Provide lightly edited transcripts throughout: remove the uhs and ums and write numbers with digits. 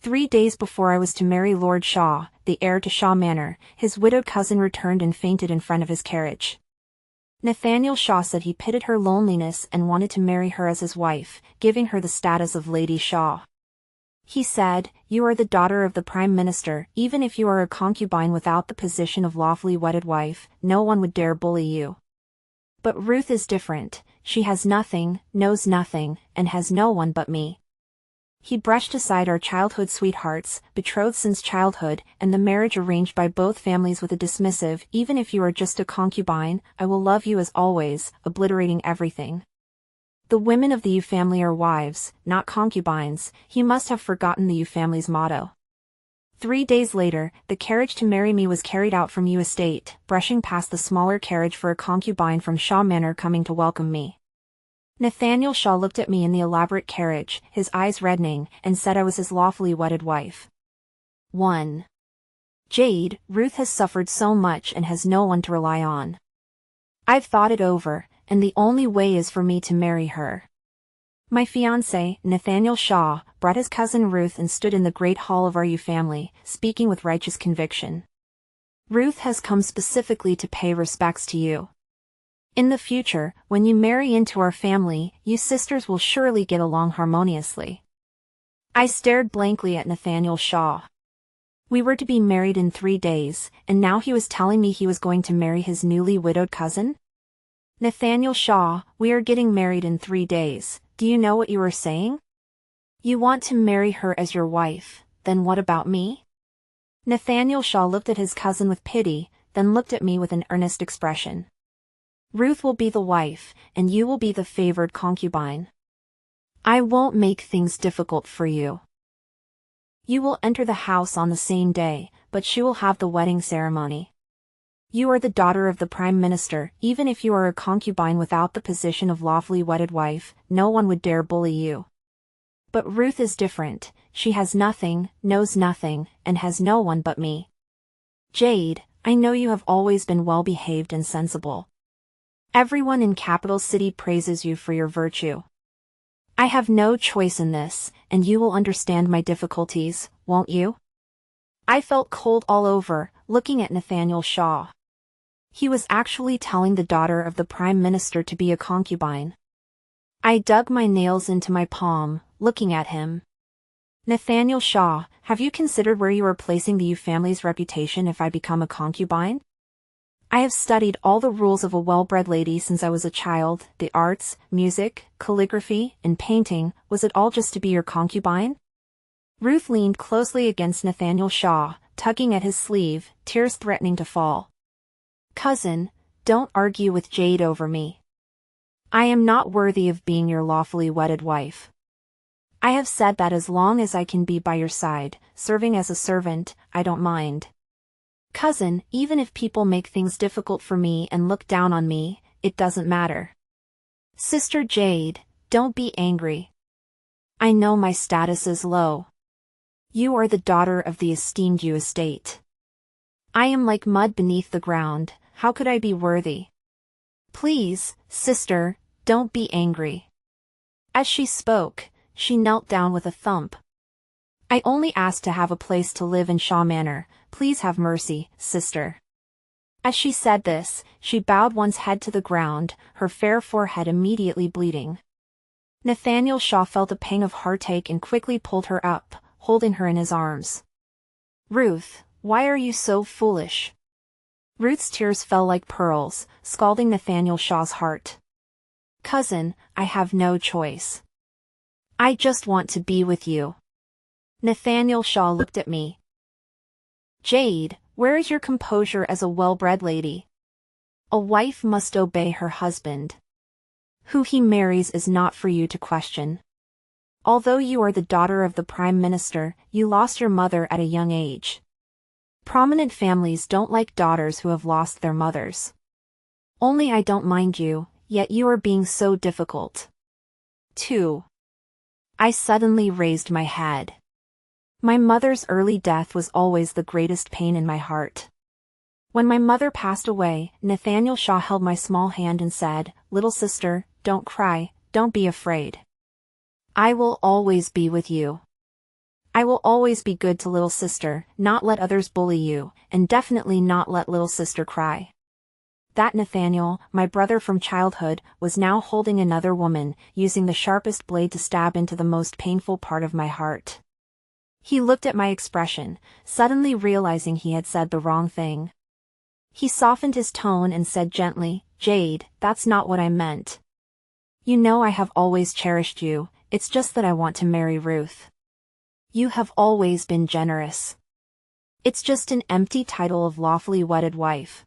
3 days before I was to marry Lord Shaw, the heir to Shaw Manor, his widowed cousin returned and fainted in front of his carriage. Nathaniel Shaw said he pitied her loneliness and wanted to marry her as his wife, giving her the status of Lady Shaw. He said, "You are the daughter of the Prime Minister. Even if you are a concubine without the position of lawfully wedded wife, no one would dare bully you. But Ruth is different. She has nothing, knows nothing, and has no one but me." He brushed aside our childhood sweethearts, betrothed since childhood, and the marriage arranged by both families with a dismissive, "Even if you are just a concubine, I will love you as always," obliterating everything. The women of the Yu family are wives, not concubines. He must have forgotten the Yu family's motto. 3 days later, the carriage to marry me was carried out from Yu Estate, brushing past the smaller carriage for a concubine from Shaw Manor coming to welcome me. Nathaniel Shaw looked at me in the elaborate carriage, his eyes reddening, and said I was his lawfully wedded wife. 1. Jade, Ruth has suffered so much and has no one to rely on. I've thought it over, and the only way is for me to marry her. My fiancé, Nathaniel Shaw, brought his cousin Ruth and stood in the great hall of our Yu family, speaking with righteous conviction. Ruth has come specifically to pay respects to you. In the future, when you marry into our family, you sisters will surely get along harmoniously. I stared blankly at Nathaniel Shaw. We were to be married in 3 days, and now he was telling me he was going to marry his newly widowed cousin? Nathaniel Shaw, we are getting married in 3 days. Do you know what you are saying? You want to marry her as your wife, then what about me? Nathaniel Shaw looked at his cousin with pity, then looked at me with an earnest expression. Ruth will be the wife, and you will be the favored concubine. I won't make things difficult for you. You will enter the house on the same day, but she will have the wedding ceremony. You are the daughter of the Prime Minister. Even if you are a concubine without the position of lawfully wedded wife, no one would dare bully you. But Ruth is different. She has nothing, knows nothing, and has no one but me. Jade, I know you have always been well-behaved and sensible. Everyone in Capital City praises you for your virtue. I have no choice in this, and you will understand my difficulties, won't you? I felt cold all over, looking at Nathaniel Shaw. He was actually telling the daughter of the Prime Minister to be a concubine. I dug my nails into my palm, looking at him. Nathaniel Shaw, have you considered where you are placing the Yu family's reputation if I become a concubine? I have studied all the rules of a well-bred lady since I was a child, the arts, music, calligraphy, and painting. Was it all just to be your concubine? Ruth leaned closely against Nathaniel Shaw, tugging at his sleeve, tears threatening to fall. Cousin, don't argue with Jade over me. I am not worthy of being your lawfully wedded wife. I have said that as long as I can be by your side, serving as a servant, I don't mind. Cousin, even if people make things difficult for me and look down on me, it doesn't matter. Sister Jade, don't be angry. I know my status is low. You are the daughter of the esteemed Yu Estate. I am like mud beneath the ground. How could I be worthy? Please, sister, don't be angry. As she spoke, she knelt down with a thump. I only ask to have a place to live in Shaw Manor. Please have mercy, sister. As she said this, she bowed one's head to the ground, her fair forehead immediately bleeding. Nathaniel Shaw felt a pang of heartache and quickly pulled her up, holding her in his arms. Ruth, why are you so foolish? Ruth's tears fell like pearls, scalding Nathaniel Shaw's heart. Cousin, I have no choice. I just want to be with you. Nathaniel Shaw looked at me. Jade, where is your composure as a well-bred lady? A wife must obey her husband. Who he marries is not for you to question. Although you are the daughter of the Prime Minister, you lost your mother at a young age. Prominent families don't like daughters who have lost their mothers. Only I don't mind you, yet you are being so difficult. 2. I suddenly raised my head. My mother's early death was always the greatest pain in my heart. When my mother passed away, Nathaniel Shaw held my small hand and said, "Little sister, don't cry, don't be afraid. I will always be with you." I will always be good to little sister, not let others bully you, and definitely not let little sister cry. That Nathaniel, my brother from childhood, was now holding another woman, using the sharpest blade to stab into the most painful part of my heart. He looked at my expression, suddenly realizing he had said the wrong thing. He softened his tone and said gently, "Jade, that's not what I meant. You know I have always cherished you, it's just that I want to marry Ruth. You have always been generous. It's just an empty title of lawfully wedded wife.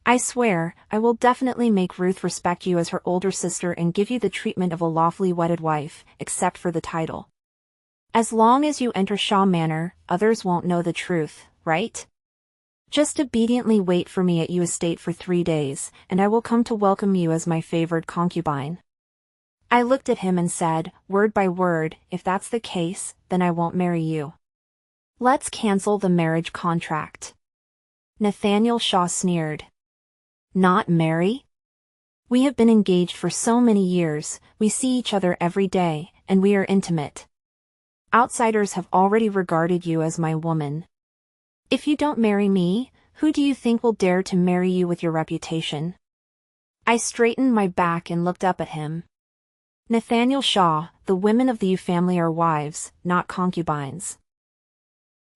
I swear, I will definitely make Ruth respect you as her older sister and give you the treatment of a lawfully wedded wife, except for the title. As long as you enter Shaw Manor, others won't know the truth, right? Just obediently wait for me at U Estate for 3 days, and I will come to welcome you as my favored concubine." I looked at him and said, word by word, "If that's the case, then I won't marry you. Let's cancel the marriage contract." Nathaniel Shaw sneered. "Not marry? We have been engaged for so many years, we see each other every day, and we are intimate. Outsiders have already regarded you as my woman. If you don't marry me, who do you think will dare to marry you with your reputation?" I straightened my back and looked up at him. "Nathaniel Shaw, the women of the Yu family are wives, not concubines.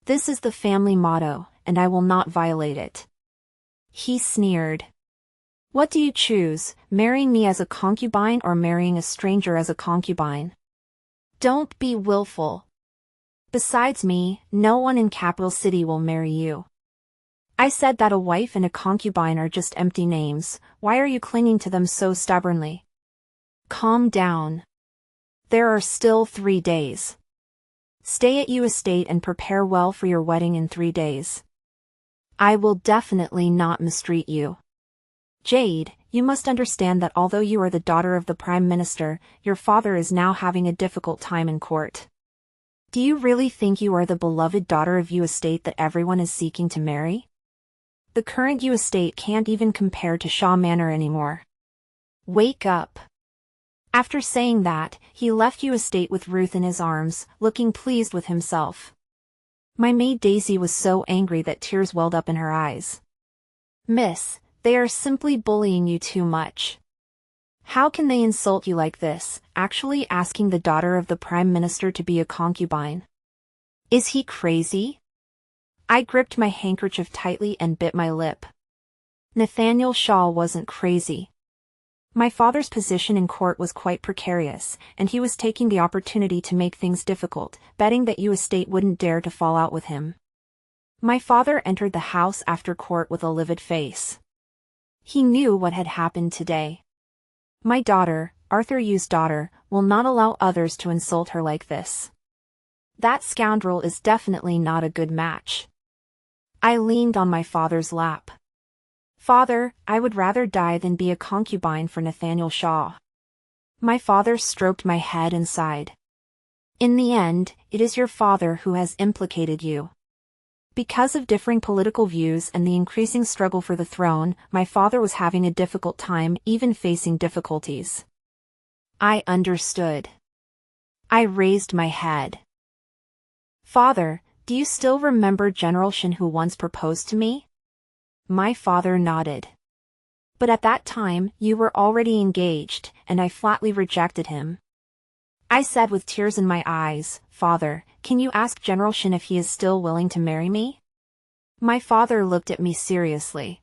This is the family motto, and I will not violate it." He sneered. "What do you choose, marrying me as a concubine or marrying a stranger as a concubine? Don't be willful. Besides me, no one in Capital City will marry you. I said that a wife and a concubine are just empty names, why are you clinging to them so stubbornly? Calm down. There are still 3 days. Stay at U Estate and prepare well for your wedding in 3 days. I will definitely not mistreat you. Jade, you must understand that although you are the daughter of the Prime Minister, your father is now having a difficult time in court. Do you really think you are the beloved daughter of U Estate that everyone is seeking to marry? The current U Estate can't even compare to Shaw Manor anymore. Wake up." After saying that, he left U Estate with Ruth in his arms, looking pleased with himself. My maid Daisy was so angry that tears welled up in her eyes. "Miss, they are simply bullying you too much. How can they insult you like this, actually asking the daughter of the Prime Minister to be a concubine? Is he crazy?" I gripped my handkerchief tightly and bit my lip. Nathaniel Shaw wasn't crazy. My father's position in court was quite precarious, and he was taking the opportunity to make things difficult, betting that U Estate wouldn't dare to fall out with him. My father entered the house after court with a livid face. He knew what had happened today. My daughter, Arthur Yu's daughter, will not allow others to insult her like this. That scoundrel is definitely not a good match. I leaned on my father's lap. "Father, I would rather die than be a concubine for Nathaniel Shaw." My father stroked my head and sighed. "In the end, it is your father who has implicated you. Because of differing political views and the increasing struggle for the throne, my father was having a difficult time, even facing difficulties." I understood. I raised my head. "Father, do you still remember General Shin who once proposed to me?" My father nodded. "But at that time, you were already engaged, and I flatly rejected him." I said with tears in my eyes, "Father, can you ask General Shin if he is still willing to marry me?" My father looked at me seriously.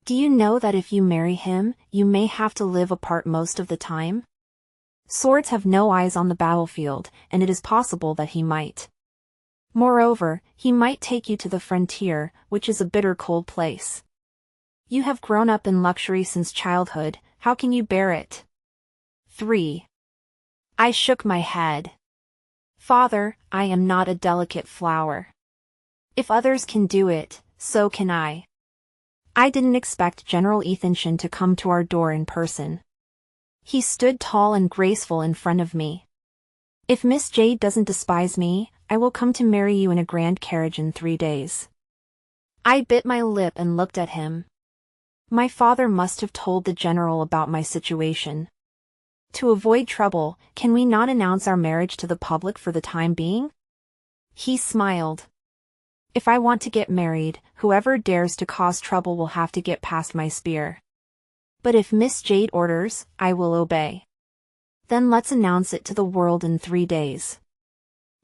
"Do you know that if you marry him, you may have to live apart most of the time? Swords have no eyes on the battlefield, and it is possible that he might. Moreover, he might take you to the frontier, which is a bitter cold place. You have grown up in luxury since childhood, how can you bear it?" 3. I shook my head. "Father, I am not a delicate flower. If others can do it, so can I." I didn't expect General Ethan Shin to come to our door in person. He stood tall and graceful in front of me. "If Miss Jade doesn't despise me, I will come to marry you in a grand carriage in 3 days." I bit my lip and looked at him. My father must have told the general about my situation. To avoid trouble, can we not announce our marriage to the public for the time being? He smiled. If I want to get married, whoever dares to cause trouble will have to get past my spear. But if Miss Jade orders, I will obey. Then let's announce it to the world in 3 days.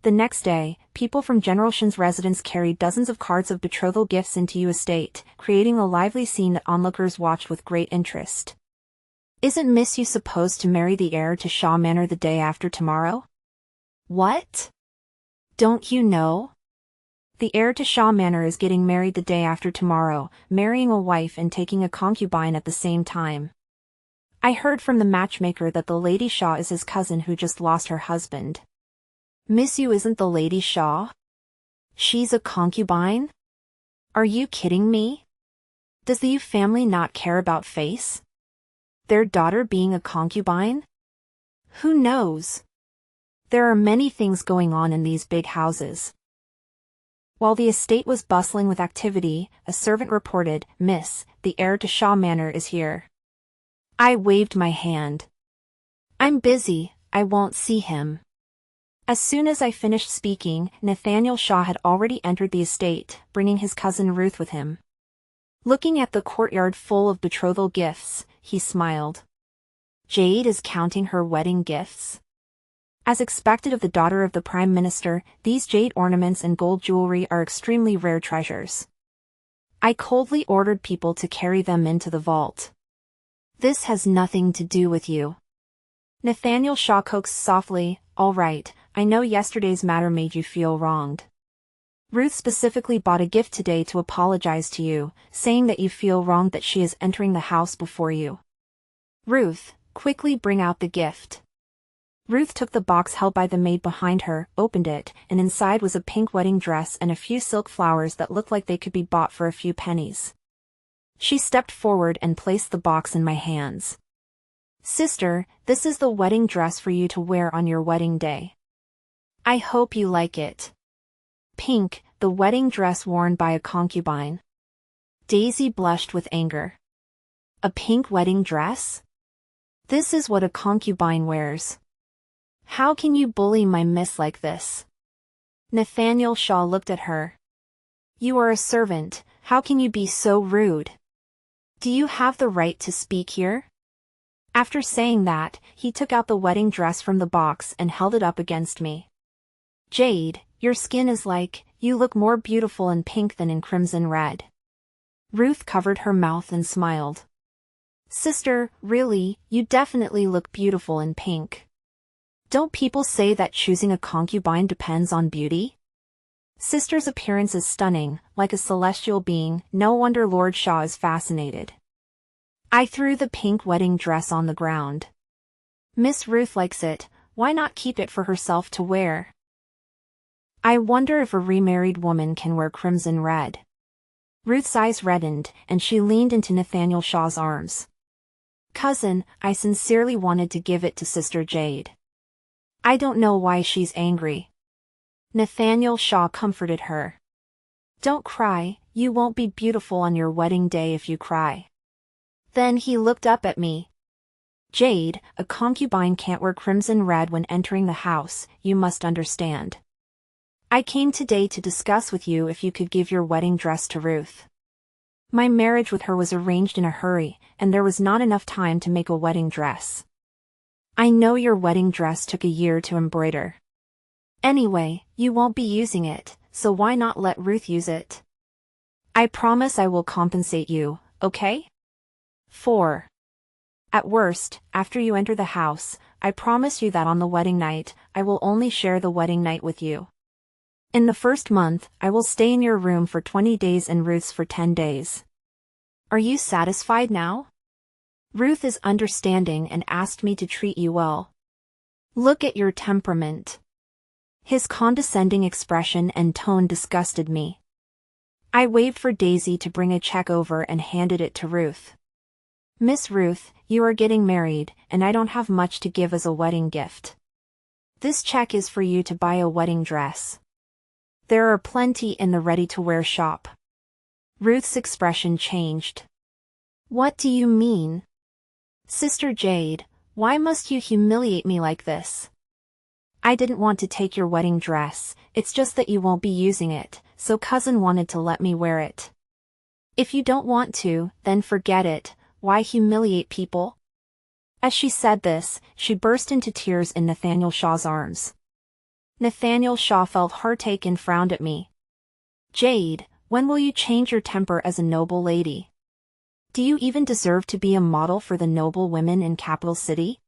The next day, people from General Shin's residence carried dozens of cards of betrothal gifts into Yu Estate, creating a lively scene that onlookers watched with great interest. Isn't Miss Yu supposed to marry the heir to Shaw Manor the day after tomorrow? What? Don't you know? The heir to Shaw Manor is getting married the day after tomorrow, marrying a wife and taking a concubine at the same time. I heard from the matchmaker that the Lady Shaw is his cousin who just lost her husband. Miss Yu isn't the Lady Shaw? She's a concubine? Are you kidding me? Does the Yu family not care about face? Their daughter being a concubine? Who knows? There are many things going on in these big houses. While the estate was bustling with activity, a servant reported, "Miss, the heir to Shaw Manor is here." I waved my hand. "I'm busy, I won't see him." As soon as I finished speaking, Nathaniel Shaw had already entered the estate, bringing his cousin Ruth with him. Looking at the courtyard full of betrothal gifts, he smiled. Jade is counting her wedding gifts. As expected of the daughter of the Prime Minister, these jade ornaments and gold jewelry are extremely rare treasures. I coldly ordered people to carry them into the vault. This has nothing to do with you. Nathaniel Shaw coaxed softly, "All right, I know yesterday's matter made you feel wronged. Ruth specifically bought a gift today to apologize to you, saying that you feel wronged that she is entering the house before you. Ruth, quickly bring out the gift." Ruth took the box held by the maid behind her, opened it, and inside was a pink wedding dress and a few silk flowers that looked like they could be bought for a few pennies. She stepped forward and placed the box in my hands. "Sister, this is the wedding dress for you to wear on your wedding day. I hope you like it. Pink, the wedding dress worn by a concubine." Daisy blushed with anger. "A pink wedding dress? This is what a concubine wears. How can you bully my miss like this?" Nathaniel Shaw looked at her. "You are a servant, how can you be so rude? Do you have the right to speak here?" After saying that, he took out the wedding dress from the box and held it up against me. "Jade, your skin is like, you look more beautiful in pink than in crimson red." Ruth covered her mouth and smiled. "Sister, really, you definitely look beautiful in pink. Don't people say that choosing a concubine depends on beauty? Sister's appearance is stunning, like a celestial being, no wonder Lord Shaw is fascinated." I threw the pink wedding dress on the ground. "Miss Ruth likes it, why not keep it for herself to wear?" I wonder if a remarried woman can wear crimson red. Ruth's eyes reddened, and she leaned into Nathaniel Shaw's arms. "Cousin, I sincerely wanted to give it to Sister Jade. I don't know why she's angry." Nathaniel Shaw comforted her. "Don't cry, you won't be beautiful on your wedding day if you cry." Then he looked up at me. "Jade, a concubine can't wear crimson red when entering the house, you must understand. I came today to discuss with you if you could give your wedding dress to Ruth. My marriage with her was arranged in a hurry, and there was not enough time to make a wedding dress. I know your wedding dress took a year to embroider. Anyway, you won't be using it, so why not let Ruth use it? I promise I will compensate you, okay? 4. At worst, after you enter the house, I promise you that on the wedding night, I will only share the wedding night with you. In the first month, I will stay in your room for 20 days and Ruth's for 10 days. Are you satisfied now? Ruth is understanding and asked me to treat you well. Look at your temperament." His condescending expression and tone disgusted me. I waved for Daisy to bring a check over and handed it to Ruth. "Miss Ruth, you are getting married, and I don't have much to give as a wedding gift. This check is for you to buy a wedding dress. There are plenty in the ready-to-wear shop." Ruth's expression changed. "What do you mean? Sister Jade, why must you humiliate me like this?" I didn't want to take your wedding dress, it's just that you won't be using it, so cousin wanted to let me wear it. If you don't want to, then forget it, why humiliate people? As she said this, she burst into tears in Nathaniel Shaw's arms. Nathaniel Shaw felt heartache and frowned at me. Jade, when will you change your temper as a noble lady? Do you even deserve to be a model for the noble women in Capital City?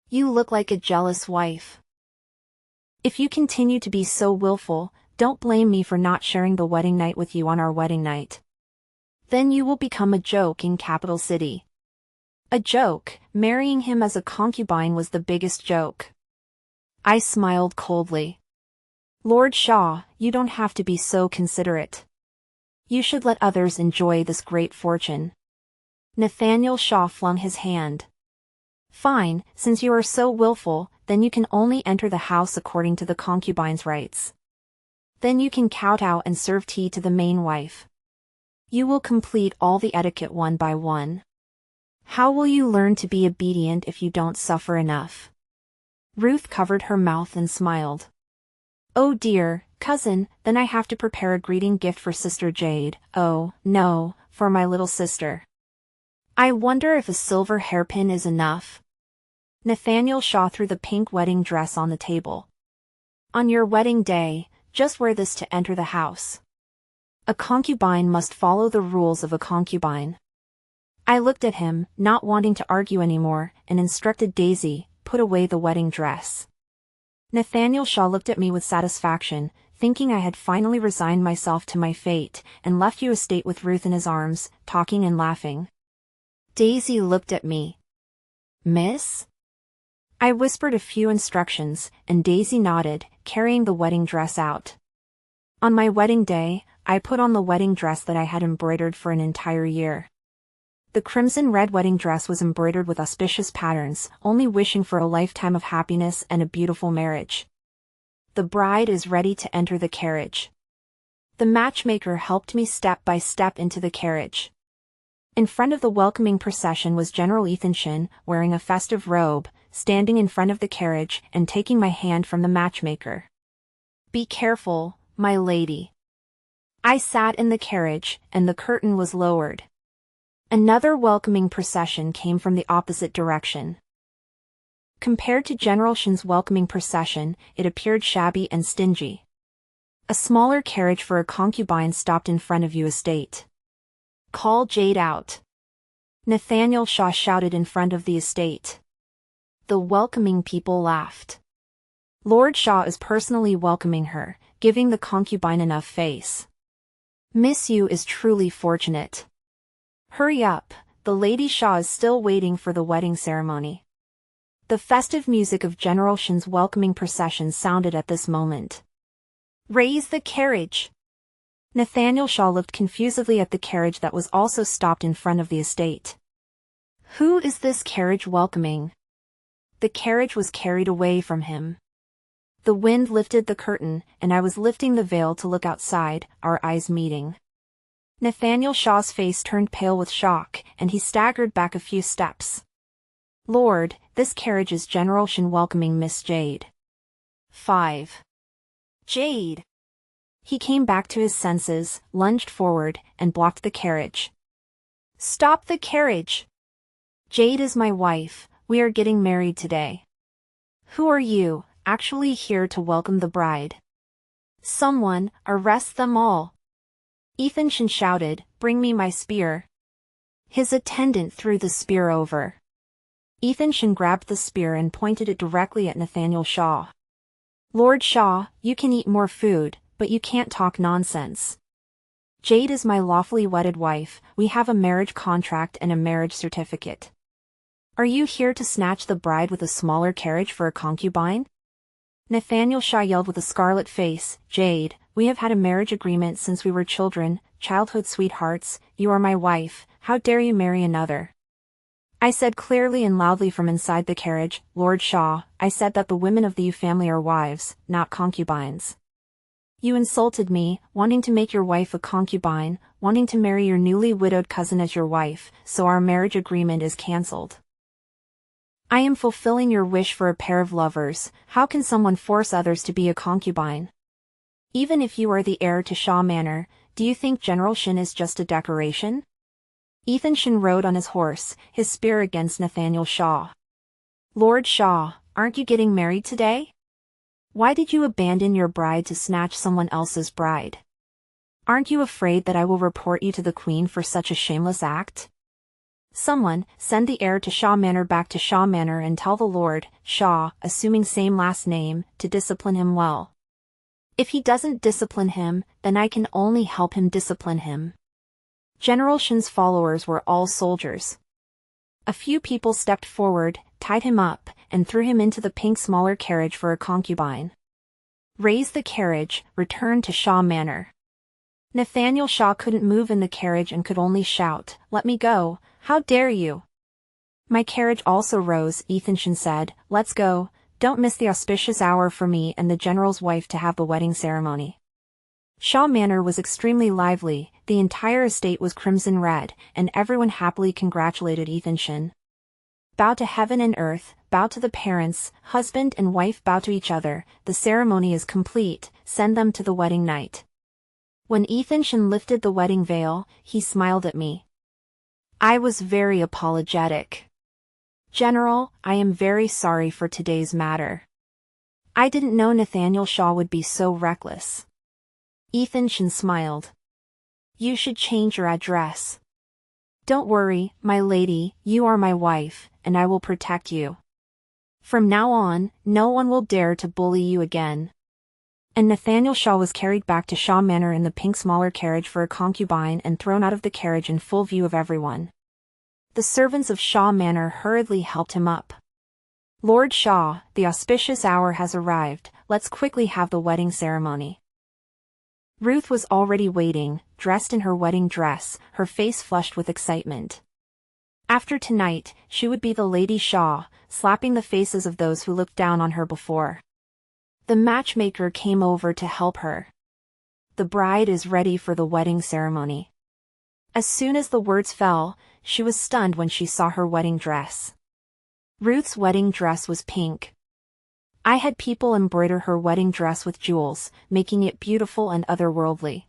You look like a jealous wife. If you continue to be so willful, don't blame me for not sharing the wedding night with you on our wedding night. Then you will become a joke in Capital City. A joke, marrying him as a concubine was the biggest joke. I smiled coldly. Lord Shaw, you don't have to be so considerate. You should let others enjoy this great fortune. Nathaniel Shaw flung his hand. Fine, since you are so willful, then you can only enter the house according to the concubine's rights. Then you can kowtow and serve tea to the main wife. You will complete all the etiquette one by one. How will you learn to be obedient if you don't suffer enough? Ruth covered her mouth and smiled. Oh dear, cousin, then I have to prepare a greeting gift for Sister Jade. Oh, no, for my little sister. I wonder if a silver hairpin is enough. Nathaniel Shaw threw the pink wedding dress on the table. On your wedding day, just wear this to enter the house. A concubine must follow the rules of a concubine. I looked at him, not wanting to argue anymore, and instructed Daisy, put away the wedding dress. Nathaniel Shaw looked at me with satisfaction, thinking I had finally resigned myself to my fate, and left you estate with Ruth in his arms, talking and laughing. Daisy looked at me. Miss? I whispered a few instructions, and Daisy nodded, carrying the wedding dress out. On my wedding day, I put on the wedding dress that I had embroidered for an entire year. The crimson red wedding dress was embroidered with auspicious patterns, only wishing for a lifetime of happiness and a beautiful marriage. The bride is ready to enter the carriage. The matchmaker helped me step by step into the carriage. In front of the welcoming procession was General Ethanshin, wearing a festive robe, standing in front of the carriage and taking my hand from the matchmaker. Be careful, my lady. I sat in the carriage, and the curtain was lowered. Another welcoming procession came from the opposite direction. Compared to General Shin's welcoming procession, it appeared shabby and stingy. A smaller carriage for a concubine stopped in front of Yu Estate. Call Jade out. Nathaniel Shaw shouted in front of the estate. The welcoming people laughed. Lord Shaw is personally welcoming her, giving the concubine enough face. Miss Yu is truly fortunate. Hurry up, the Lady Shaw is still waiting for the wedding ceremony. The festive music of General Shin's welcoming procession sounded at this moment. Raise the carriage! Nathaniel Shaw looked confusedly at the carriage that was also stopped in front of the estate. Who is this carriage welcoming? The carriage was carried away from him. The wind lifted the curtain, and I was lifting the veil to look outside, our eyes meeting. Nathaniel Shaw's face turned pale with shock, and he staggered back a few steps. Lord, this carriage is General Shin welcoming Miss Jade. 5. Jade! He came back to his senses, lunged forward, and blocked the carriage. Stop the carriage! Jade is my wife, we are getting married today. Who are you, actually here to welcome the bride? Someone, arrest them all! Ethanshin shouted, bring me my spear. His attendant threw the spear over. Ethanshin grabbed the spear and pointed it directly at Nathaniel Shaw. Lord Shaw, you can eat more food, but you can't talk nonsense. Jade is my lawfully wedded wife, we have a marriage contract and a marriage certificate. Are you here to snatch the bride with a smaller carriage for a concubine? Nathaniel Shaw yelled with a scarlet face, Jade, we have had a marriage agreement since we were children, childhood sweethearts, you are my wife, how dare you marry another? I said clearly and loudly from inside the carriage, Lord Shaw, I said that the women of the Yu family are wives, not concubines. You insulted me, wanting to make your wife a concubine, wanting to marry your newly widowed cousin as your wife, so our marriage agreement is cancelled. I am fulfilling your wish for a pair of lovers. How can someone force others to be a concubine? Even if you are the heir to Shaw Manor, do you think General Shin is just a decoration? Ethan Shin rode on his horse, his spear against Nathaniel Shaw. Lord Shaw, aren't you getting married today? Why did you abandon your bride to snatch someone else's bride? Aren't you afraid that I will report you to the Queen for such a shameless act? Someone, send the heir to Shaw Manor back to Shaw Manor and tell the Lord, Shaw, assuming same last name, to discipline him well. If he doesn't discipline him, then I can only help him discipline him. General Shin's followers were all soldiers. A few people stepped forward, tied him up, and threw him into the pink smaller carriage for a concubine. Raise the carriage, return to Shaw Manor. Nathaniel Shaw couldn't move in the carriage and could only shout, "Let me go, how dare you!" My carriage also rose, Ethan Shin said, "Let's go, don't miss the auspicious hour for me and the general's wife to have the wedding ceremony." Shaw Manor was extremely lively, the entire estate was crimson red, and everyone happily congratulated Ethan Shin. Bow to heaven and earth, bow to the parents, husband and wife bow to each other, the ceremony is complete, send them to the wedding night. When Ethan Shin lifted the wedding veil, he smiled at me. I was very apologetic. General, I am very sorry for today's matter. I didn't know Nathaniel Shaw would be so reckless. Ethan Shin smiled. You should change your address. Don't worry, my lady, you are my wife, and I will protect you. From now on, no one will dare to bully you again. And Nathaniel Shaw was carried back to Shaw Manor in the pink smaller carriage for a concubine and thrown out of the carriage in full view of everyone. The servants of Shaw Manor hurriedly helped him up. Lord Shaw, the auspicious hour has arrived, let's quickly have the wedding ceremony. Ruth was already waiting, dressed in her wedding dress, her face flushed with excitement. After tonight, she would be the Lady Shaw, slapping the faces of those who looked down on her before. The matchmaker came over to help her. The bride is ready for the wedding ceremony. As soon as the words fell, she was stunned when she saw her wedding dress. Ruth's wedding dress was pink. I had people embroider her wedding dress with jewels, making it beautiful and otherworldly.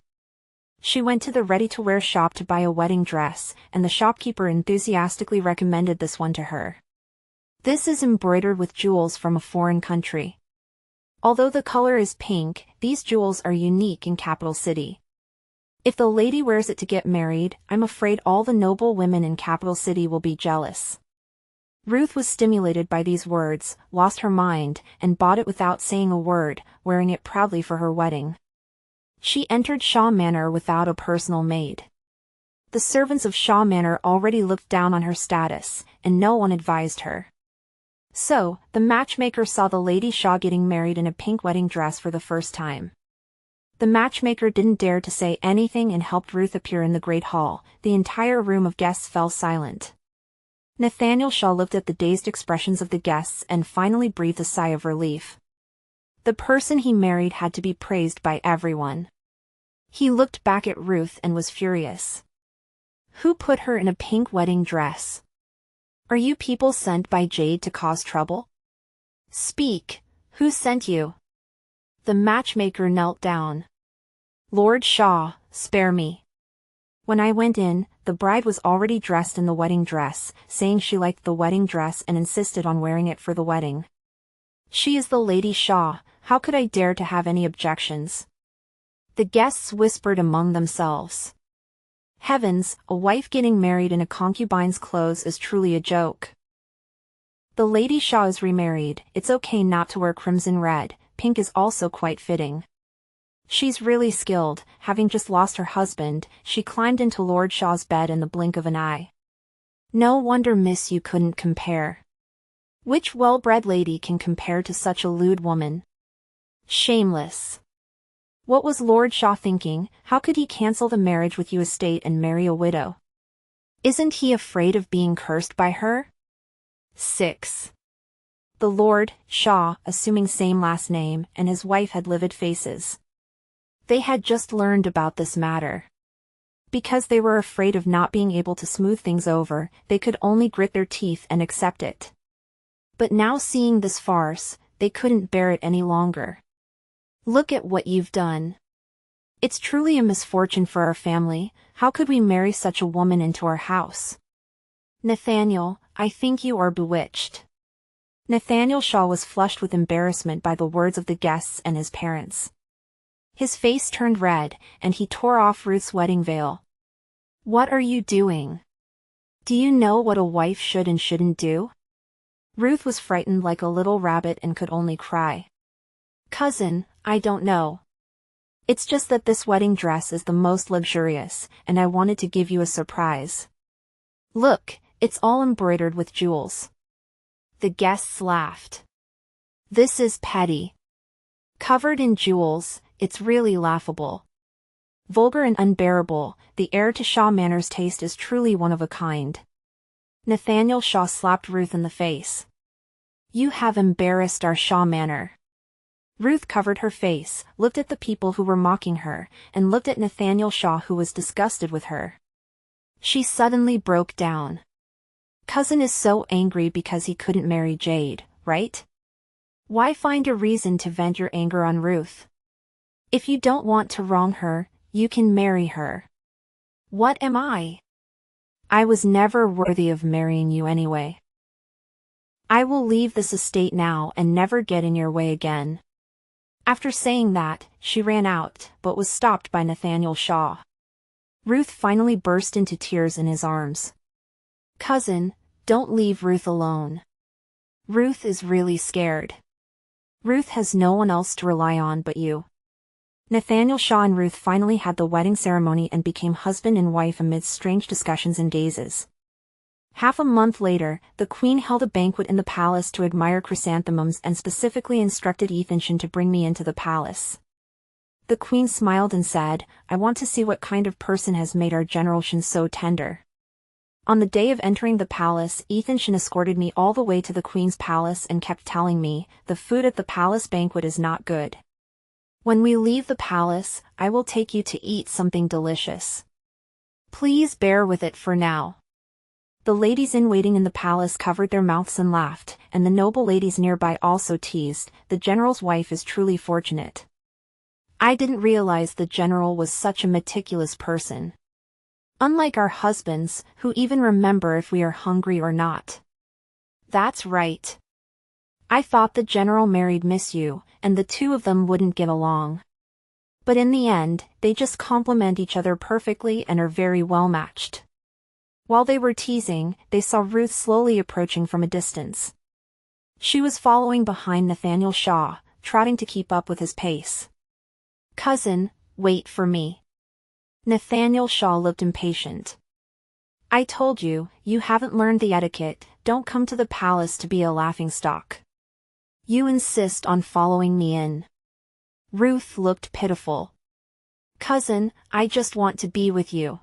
She went to the ready-to-wear shop to buy a wedding dress, and the shopkeeper enthusiastically recommended this one to her. This is embroidered with jewels from a foreign country. Although the color is pink, these jewels are unique in Capital City. If the lady wears it to get married, I'm afraid all the noble women in Capital City will be jealous. Ruth was stimulated by these words, lost her mind, and bought it without saying a word, wearing it proudly for her wedding. She entered Shaw Manor without a personal maid. The servants of Shaw Manor already looked down on her status, and no one advised her. So, the matchmaker saw the Lady Shaw getting married in a pink wedding dress for the first time. The matchmaker didn't dare to say anything and helped Ruth appear in the great hall. The entire room of guests fell silent. Nathaniel Shaw looked at the dazed expressions of the guests and finally breathed a sigh of relief. The person he married had to be praised by everyone. He looked back at Ruth and was furious. Who put her in a pink wedding dress? Are you people sent by Jade to cause trouble? Speak, who sent you? The matchmaker knelt down. Lord Shaw, spare me. When I went in, the bride was already dressed in the wedding dress, saying she liked the wedding dress and insisted on wearing it for the wedding. She is the Lady Shaw, how could I dare to have any objections? The guests whispered among themselves. Heavens, a wife getting married in a concubine's clothes is truly a joke. The Lady Shaw is remarried, it's okay not to wear crimson red, pink is also quite fitting. She's really skilled, having just lost her husband, she climbed into Lord Shaw's bed in the blink of an eye. No wonder miss you couldn't compare. Which well-bred lady can compare to such a lewd woman? Shameless. What was Lord Shaw thinking? How could he cancel the marriage with you estate and marry a widow? Isn't he afraid of being cursed by her? 6. The Lord Shaw, assuming same last name, and his wife had livid faces. They had just learned about this matter. Because they were afraid of not being able to smooth things over, they could only grit their teeth and accept it. But now seeing this farce, they couldn't bear it any longer. Look at what you've done. It's truly a misfortune for our family. How could we marry such a woman into our house? Nathaniel, I think you are bewitched. Nathaniel Shaw was flushed with embarrassment by the words of the guests and his parents. His face turned red, and he tore off Ruth's wedding veil. What are you doing? Do you know what a wife should and shouldn't do? Ruth was frightened like a little rabbit and could only cry. Cousin, I don't know. It's just that this wedding dress is the most luxurious, and I wanted to give you a surprise. Look, it's all embroidered with jewels. The guests laughed. This is petty. Covered in jewels, it's really laughable. Vulgar and unbearable, the heir to Shaw Manor's taste is truly one of a kind. Nathaniel Shaw slapped Ruth in the face. You have embarrassed our Shaw Manor. Ruth covered her face, looked at the people who were mocking her, and looked at Nathaniel Shaw, who was disgusted with her. She suddenly broke down. Cousin is so angry because he couldn't marry Jade, right? Why find a reason to vent your anger on Ruth? If you don't want to wrong her, you can marry her. What am I? I was never worthy of marrying you anyway. I will leave this estate now and never get in your way again. After saying that, she ran out, but was stopped by Nathaniel Shaw. Ruth finally burst into tears in his arms. Cousin, don't leave Ruth alone. Ruth is really scared. Ruth has no one else to rely on but you. Nathaniel Shaw and Ruth finally had the wedding ceremony and became husband and wife amidst strange discussions and gazes. Half a month later, the Queen held a banquet in the palace to admire chrysanthemums and specifically instructed Ethanshin to bring me into the palace. The Queen smiled and said, I want to see what kind of person has made our General Shin so tender. On the day of entering the palace, Ethanshin escorted me all the way to the Queen's palace and kept telling me, the food at the palace banquet is not good. When we leave the palace, I will take you to eat something delicious. Please bear with it for now. The ladies in waiting in the palace covered their mouths and laughed, and the noble ladies nearby also teased, the general's wife is truly fortunate. I didn't realize the general was such a meticulous person. Unlike our husbands, who even remember if we are hungry or not. That's right. I thought the general married Miss Yu, and the two of them wouldn't get along. But in the end, they just complement each other perfectly and are very well matched. While they were teasing, they saw Ruth slowly approaching from a distance. She was following behind Nathaniel Shaw, trotting to keep up with his pace. Cousin, wait for me. Nathaniel Shaw looked impatient. I told you, you haven't learned the etiquette, don't come to the palace to be a laughingstock. You insist on following me in. Ruth looked pitiful. Cousin, I just want to be with you.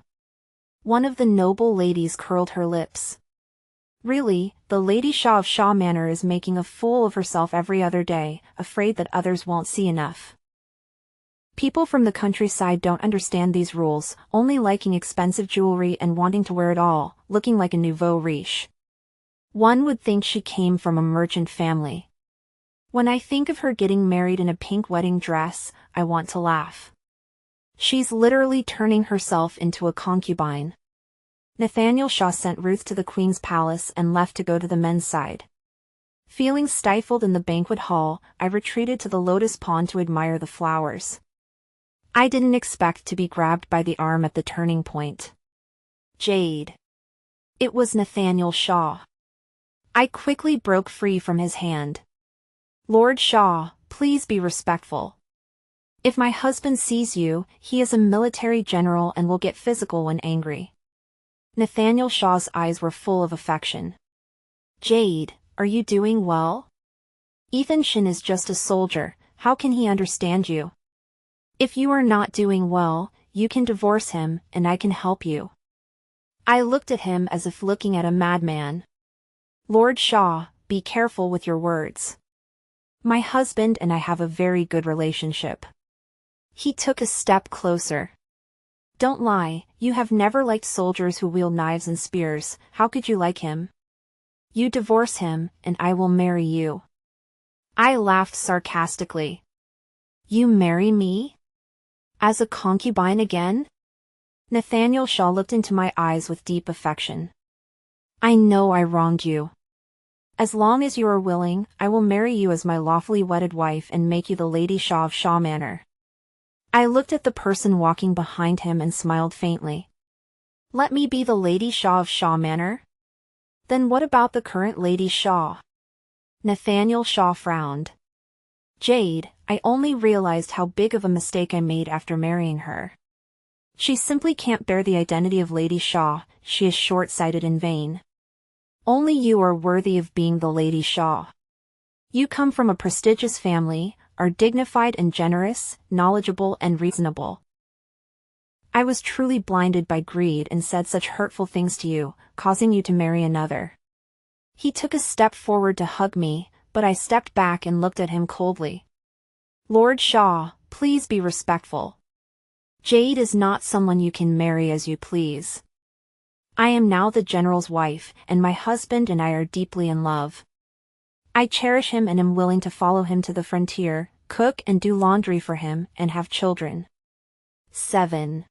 One of the noble ladies curled her lips. Really, the Lady Shaw of Shaw Manor is making a fool of herself every other day, afraid that others won't see enough. People from the countryside don't understand these rules, only liking expensive jewelry and wanting to wear it all, looking like a nouveau riche. One would think she came from a merchant family. When I think of her getting married in a pink wedding dress, I want to laugh. She's literally turning herself into a concubine. Nathaniel Shaw sent Ruth to the Queen's palace and left to go to the men's side. Feeling stifled in the banquet hall, I retreated to the lotus pond to admire the flowers. I didn't expect to be grabbed by the arm at the turning point. Jade. It was Nathaniel Shaw. I quickly broke free from his hand. Lord Shaw, please be respectful. If my husband sees you, he is a military general and will get physical when angry. Nathaniel Shaw's eyes were full of affection. Jade, are you doing well? Ethanshin is just a soldier, how can he understand you? If you are not doing well, you can divorce him, and I can help you. I looked at him as if looking at a madman. Lord Shaw, be careful with your words. My husband and I have a very good relationship. He took a step closer. Don't lie, you have never liked soldiers who wield knives and spears, how could you like him? You divorce him, and I will marry you. I laughed sarcastically. You marry me? As a concubine again? Nathaniel Shaw looked into my eyes with deep affection. I know I wronged you. As long as you are willing, I will marry you as my lawfully wedded wife and make you the Lady Shaw of Shaw Manor. I looked at the person walking behind him and smiled faintly. Let me be the Lady Shaw of Shaw Manor? Then what about the current Lady Shaw? Nathaniel Shaw frowned. Jade, I only realized how big of a mistake I made after marrying her. She simply can't bear the identity of Lady Shaw, she is short-sighted and vain. Only you are worthy of being the Lady Shaw. You come from a prestigious family, are dignified and generous, knowledgeable and reasonable. I was truly blinded by greed and said such hurtful things to you, causing you to marry another. He took a step forward to hug me, but I stepped back and looked at him coldly. Lord Shaw, please be respectful. Jade is not someone you can marry as you please. I am now the general's wife, and my husband and I are deeply in love. I cherish him and am willing to follow him to the frontier, cook and do laundry for him, and have children. 7.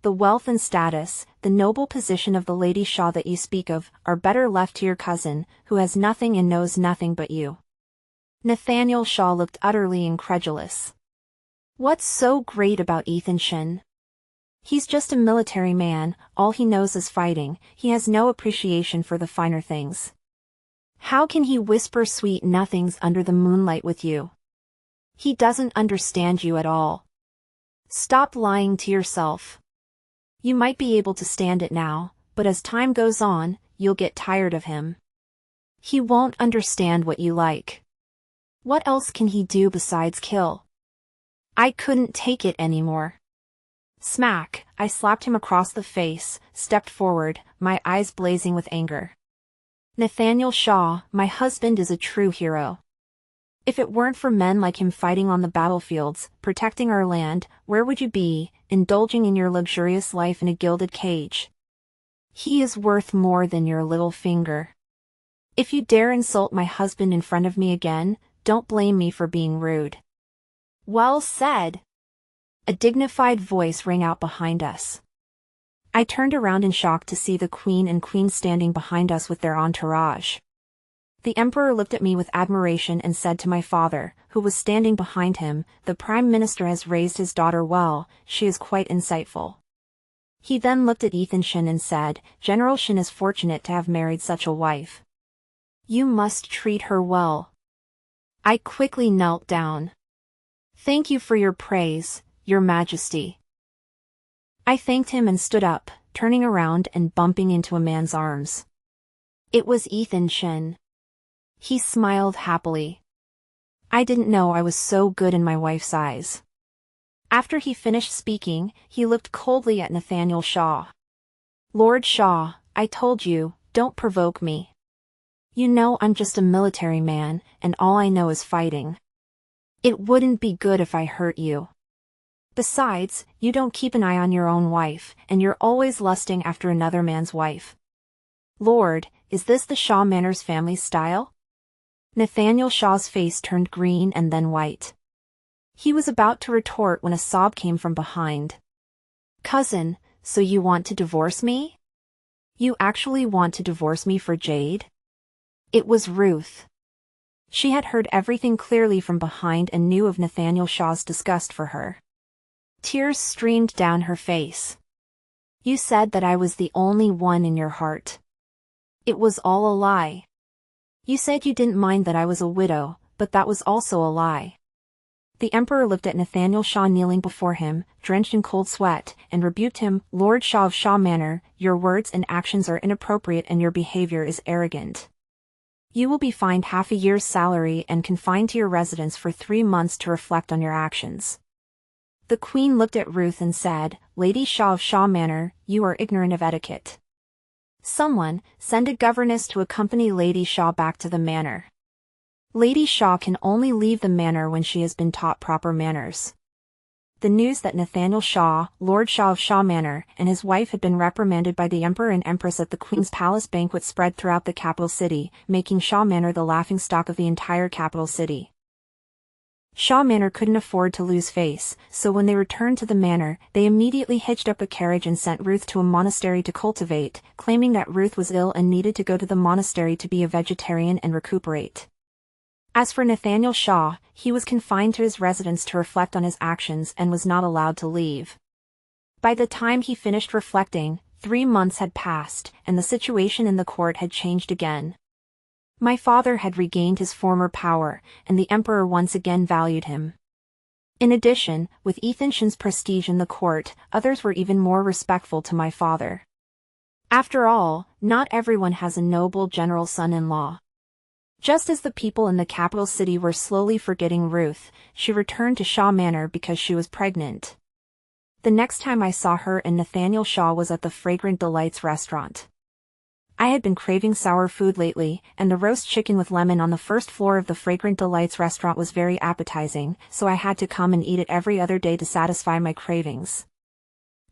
The wealth and status, the noble position of the Lady Shaw that you speak of, are better left to your cousin, who has nothing and knows nothing but you. Nathaniel Shaw looked utterly incredulous. What's so great about Ethan Shin? He's just a military man, all he knows is fighting, he has no appreciation for the finer things. How can he whisper sweet nothings under the moonlight with you? He doesn't understand you at all. Stop lying to yourself. You might be able to stand it now, but as time goes on, you'll get tired of him. He won't understand what you like. What else can he do besides kill? I couldn't take it anymore. Smack, I slapped him across the face, stepped forward, my eyes blazing with anger. Nathaniel Shaw, my husband is a true hero. If it weren't for men like him fighting on the battlefields, protecting our land, where would you be, indulging in your luxurious life in a gilded cage? He is worth more than your little finger. If you dare insult my husband in front of me again, don't blame me for being rude. Well said. A dignified voice rang out behind us. I turned around in shock to see the Queen and Queen standing behind us with their entourage. The Emperor looked at me with admiration and said to my father, who was standing behind him, "The Prime Minister has raised his daughter well, she is quite insightful." He then looked at Ethan Shin and said, "General Shin is fortunate to have married such a wife. You must treat her well." I quickly knelt down. "Thank you for your praise, Your Majesty." I thanked him and stood up, turning around and bumping into a man's arms. It was Ethan Shin. He smiled happily. I didn't know I was so good in my wife's eyes. After he finished speaking, he looked coldly at Nathaniel Shaw. "Lord Shaw, I told you, don't provoke me. You know I'm just a military man, and all I know is fighting. It wouldn't be good if I hurt you. Besides, you don't keep an eye on your own wife, and you're always lusting after another man's wife. Lord, is this the Shaw Manor's family style?" Nathaniel Shaw's face turned green and then white. He was about to retort when a sob came from behind. "Cousin, so you want to divorce me? You actually want to divorce me for Jade?" It was Ruth. She had heard everything clearly from behind and knew of Nathaniel Shaw's disgust for her. Tears streamed down her face. "You said that I was the only one in your heart. It was all a lie. You said you didn't mind that I was a widow, but that was also a lie." The Emperor looked at Nathaniel Shaw kneeling before him, drenched in cold sweat, and rebuked him, "Lord Shaw of Shaw Manor, your words and actions are inappropriate and your behavior is arrogant. You will be fined half a year's salary and confined to your residence for 3 months to reflect on your actions." The Queen looked at Ruth and said, "Lady Shaw of Shaw Manor, you are ignorant of etiquette. Someone, send a governess to accompany Lady Shaw back to the manor. Lady Shaw can only leave the manor when she has been taught proper manners." The news that Nathaniel Shaw, Lord Shaw of Shaw Manor, and his wife had been reprimanded by the Emperor and Empress at the Queen's Palace banquet spread throughout the capital city, making Shaw Manor the laughingstock of the entire capital city. Shaw Manor couldn't afford to lose face, so when they returned to the manor, they immediately hitched up a carriage and sent Ruth to a monastery to cultivate, claiming that Ruth was ill and needed to go to the monastery to be a vegetarian and recuperate. As for Nathaniel Shaw, he was confined to his residence to reflect on his actions and was not allowed to leave. By the time he finished reflecting, 3 months had passed, and the situation in the court had changed again. My father had regained his former power, and the emperor once again valued him. In addition, with Ethanson's prestige in the court, others were even more respectful to my father. After all, not everyone has a noble general son-in-law. Just as the people in the capital city were slowly forgetting Ruth, she returned to Shaw Manor because she was pregnant. The next time I saw her and Nathaniel Shaw was at the Fragrant Delights restaurant. I had been craving sour food lately, and the roast chicken with lemon on the first floor of the Fragrant Delights restaurant was very appetizing, so I had to come and eat it every other day to satisfy my cravings.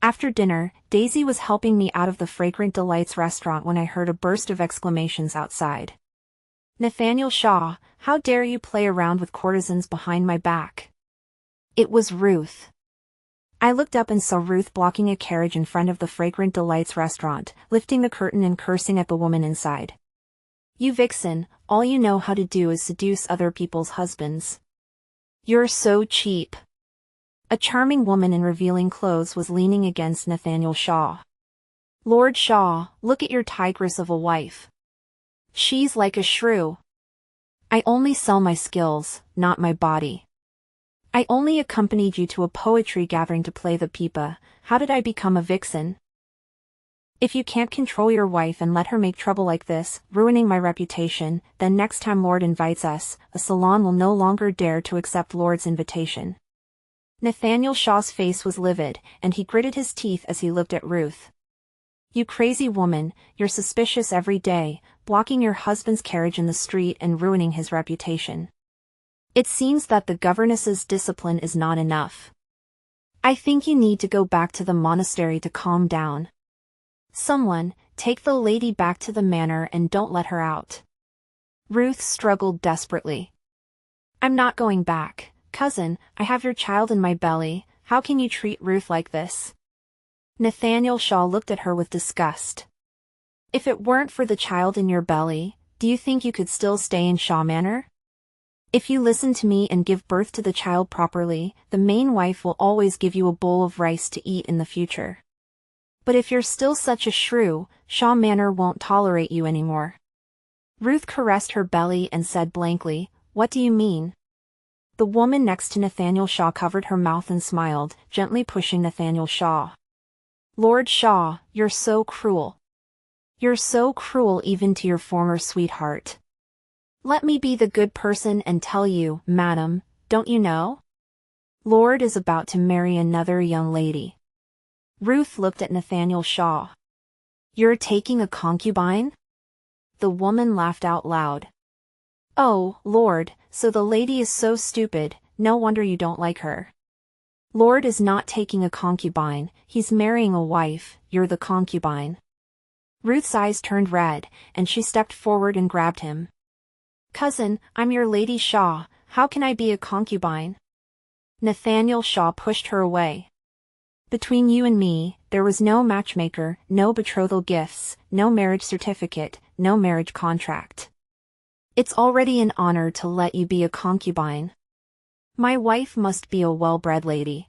After dinner, Daisy was helping me out of the Fragrant Delights restaurant when I heard a burst of exclamations outside. "Nathaniel Shaw, how dare you play around with courtesans behind my back?" It was Ruth. I looked up and saw Ruth blocking a carriage in front of the Fragrant Delights restaurant, lifting the curtain and cursing at the woman inside. "You vixen, all you know how to do is seduce other people's husbands. You're so cheap." A charming woman in revealing clothes was leaning against Nathaniel Shaw. "Lord Shaw, look at your tigress of a wife. She's like a shrew. I only sell my skills, not my body. I only accompanied you to a poetry gathering to play the pipa. How did I become a vixen? If you can't control your wife and let her make trouble like this, ruining my reputation, then next time Lord invites us, a salon will no longer dare to accept Lord's invitation." Nathaniel Shaw's face was livid, and he gritted his teeth as he looked at Ruth. "You crazy woman, you're suspicious every day, blocking your husband's carriage in the street and ruining his reputation. It seems that the governess's discipline is not enough. I think you need to go back to the monastery to calm down. Someone, take the lady back to the manor and don't let her out." Ruth struggled desperately. "I'm not going back, cousin, I have your child in my belly, how can you treat Ruth like this?" Nathaniel Shaw looked at her with disgust. "If it weren't for the child in your belly, do you think you could still stay in Shaw Manor? If you listen to me and give birth to the child properly, the main wife will always give you a bowl of rice to eat in the future. But if you're still such a shrew, Shaw Manor won't tolerate you anymore." Ruth caressed her belly and said blankly, "What do you mean?" The woman next to Nathaniel Shaw covered her mouth and smiled, gently pushing Nathaniel Shaw. "Lord Shaw, you're so cruel. You're so cruel even to your former sweetheart. Let me be the good person and tell you, madam, don't you know? Lord is about to marry another young lady." Ruth looked at Nathaniel Shaw. "You're taking a concubine?" The woman laughed out loud. "Oh, Lord, so the lady is so stupid, no wonder you don't like her. Lord is not taking a concubine, he's marrying a wife, you're the concubine." Ruth's eyes turned red, and she stepped forward and grabbed him. "Cousin, I'm your Lady Shaw, how can I be a concubine?" Nathaniel Shaw pushed her away. "Between you and me, there was no matchmaker, no betrothal gifts, no marriage certificate, no marriage contract. It's already an honor to let you be a concubine. My wife must be a well-bred lady.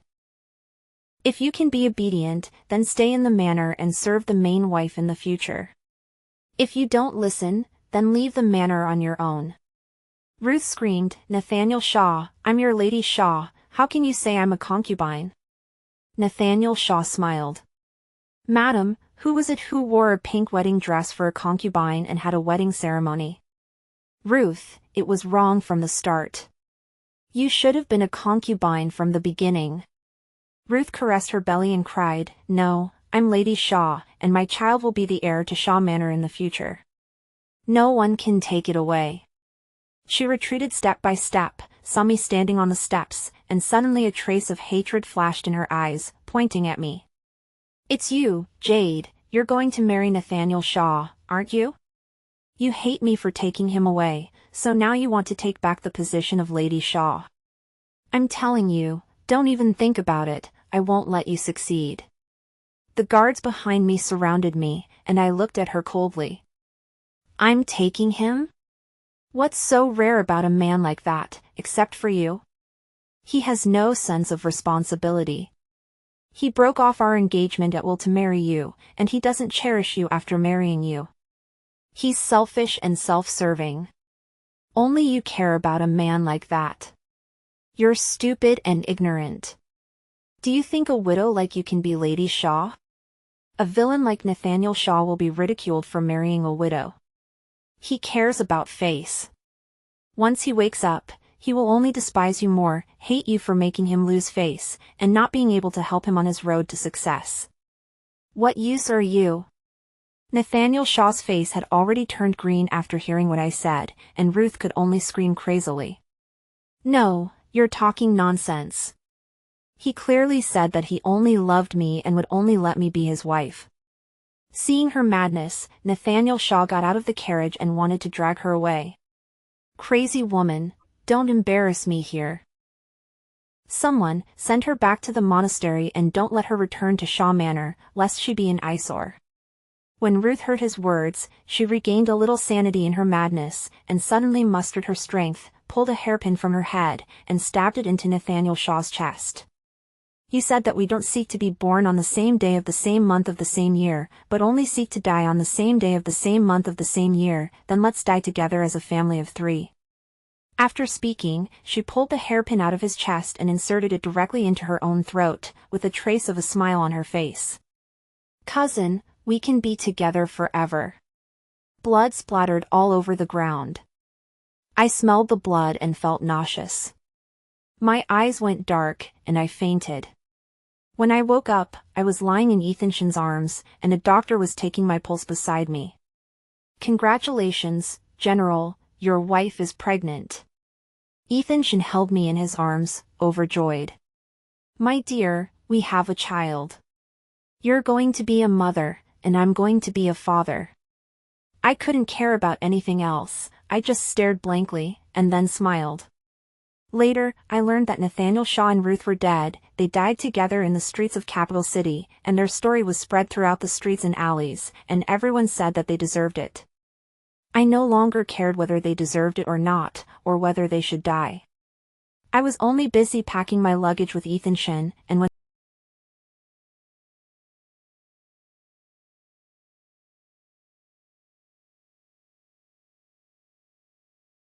If you can be obedient, then stay in the manor and serve the main wife in the future. If you don't listen, then leave the manor on your own." Ruth screamed, "Nathaniel Shaw, I'm your Lady Shaw, how can you say I'm a concubine?" Nathaniel Shaw smiled. "Madam, who was it who wore a pink wedding dress for a concubine and had a wedding ceremony?" "Ruth, it was wrong from the start. You should have been a concubine from the beginning." Ruth caressed her belly and cried, "No, I'm Lady Shaw, and my child will be the heir to Shaw Manor in the future. No one can take it away." She retreated step by step, saw me standing on the steps, and suddenly a trace of hatred flashed in her eyes, pointing at me. "It's you, Jade. You're going to marry Nathaniel Shaw, aren't you? You hate me for taking him away, so now you want to take back the position of Lady Shaw. I'm telling you, don't even think about it, I won't let you succeed." The guards behind me surrounded me, and I looked at her coldly. "I'm taking him? What's so rare about a man like that, except for you? He has no sense of responsibility. He broke off our engagement at will to marry you, and he doesn't cherish you after marrying you. He's selfish and self-serving. Only you care about a man like that. You're stupid and ignorant. Do you think a widow like you can be Lady Shaw? A villain like Nathaniel Shaw will be ridiculed for marrying a widow. He cares about face. Once he wakes up, he will only despise you more, hate you for making him lose face, and not being able to help him on his road to success. What use are you?" Nathaniel Shaw's face had already turned green after hearing what I said, and Ruth could only scream crazily. "No, you're talking nonsense. He clearly said that he only loved me and would only let me be his wife." Seeing her madness, Nathaniel Shaw got out of the carriage and wanted to drag her away. "Crazy woman, don't embarrass me here. Someone, send her back to the monastery and don't let her return to Shaw Manor, lest she be an eyesore." When Ruth heard his words, she regained a little sanity in her madness, and suddenly mustered her strength, pulled a hairpin from her head, and stabbed it into Nathaniel Shaw's chest. "You said that we don't seek to be born on the same day of the same month of the same year, but only seek to die on the same day of the same month of the same year, then let's die together as a family of 3. After speaking, she pulled the hairpin out of his chest and inserted it directly into her own throat, with a trace of a smile on her face. "Cousin, we can be together forever." Blood splattered all over the ground. I smelled the blood and felt nauseous. My eyes went dark, and I fainted. When I woke up, I was lying in Ethanson's arms, and a doctor was taking my pulse beside me. "Congratulations, General, your wife is pregnant." Ethanson held me in his arms, overjoyed. "My dear, we have a child. You're going to be a mother, and I'm going to be a father." I couldn't care about anything else, I just stared blankly, and then smiled. Later, I learned that Nathaniel Shaw and Ruth were dead. They died together in the streets of Capital City, and their story was spread throughout the streets and alleys, and everyone said that they deserved it. I no longer cared whether they deserved it or not, or whether they should die. I was only busy packing my luggage with Ethanson, and when